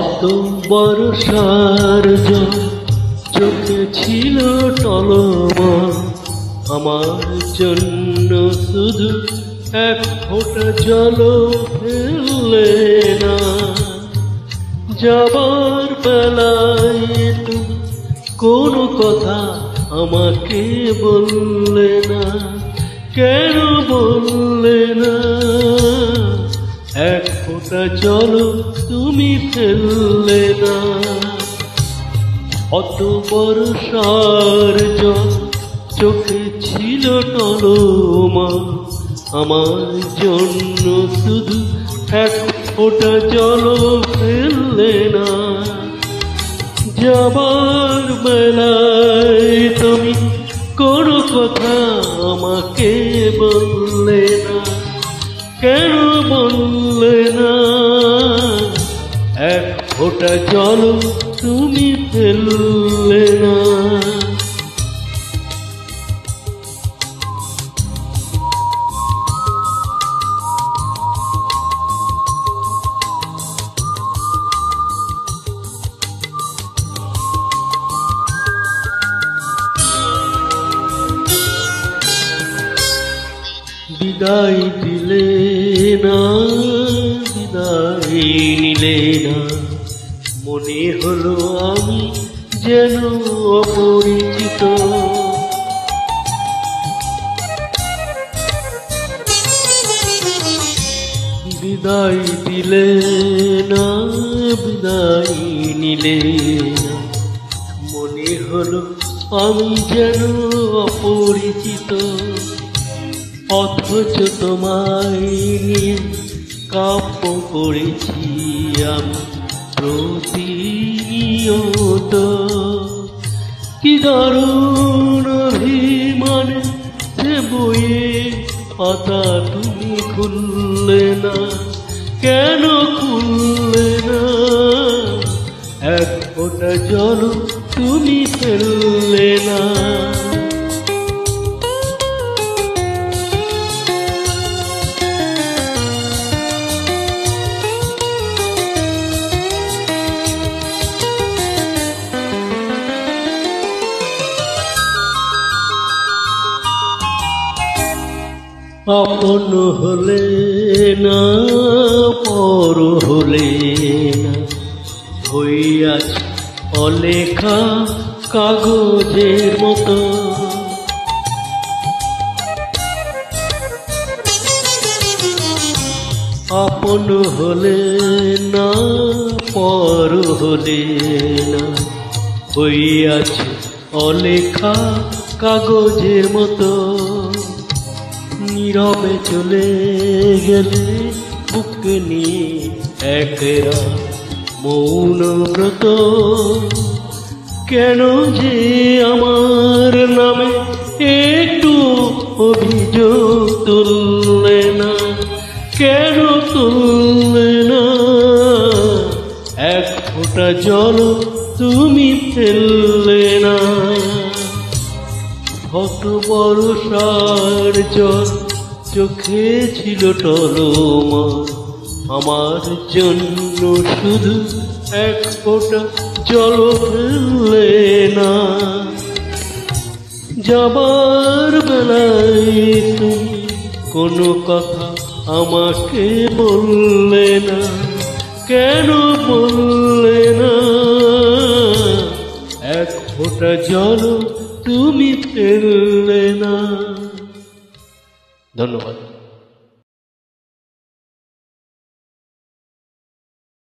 অত বর্ষার জল চোখে ছিল টলমল, আমার জন্য শুধু এক ফোঁটা জল ফেললে না। যাবার বেলায় তুমি কোনো কথা আমাকে বললে না, কেন বললে না? এক ফোঁটা জল তুমি ফেললে না। অত বর্ষার জল চোখে ছিল টলমল, আমার জন্য শুধু এক ফোঁটা জল ফেললে না। যাবার বেলায় তুমি কোনো কথা আমাকে বললে না, কেন বললে না? এক ফোঁটা জল তুমি ফেললে না। বিদায় দিলে না, বিদায় নিলে না, মনে হলো আমি যেন অপরিচিত। বিদায় দিলে না, বিদায় নিলে না, মনে হলো আমি যেন অপরিচিত। অথচ তোমায় নিয়ে কাব্য করেছি আমি প্রতিনিয়ত। কি দারুণ অভিমানে সে বইয়ে পাতা তুমি খুললে না, কেন খুললে না? এক ফোঁটা জল তুমি ফেললে না। আপন হলে না, পর হলে না, হইয়াছে অলেখা কাগজের মতো। আপন হলে না, পর হলে না, হইয়াছে অলেখা কাগজের মতো। নীরবে চলে গেলে বুক নিয়ে একরা মৌন ব্রত। কেন যে আমার নামে একটু অভিযোগ তুললে না, কেন তুললে না? এক ফোঁটা জল তুমি ফেললে না। কত বর্ষার জল চোখে ছিল টলমল, আমার জন্য শুধু এক ফোঁটা জল ফেললে না। যাবার বেলায় তুমি কোনো কথা আমাকে বললে না, কেন বললে না? এক ফোঁটা জল তুমি ফেললে না। ধন্যবাদ।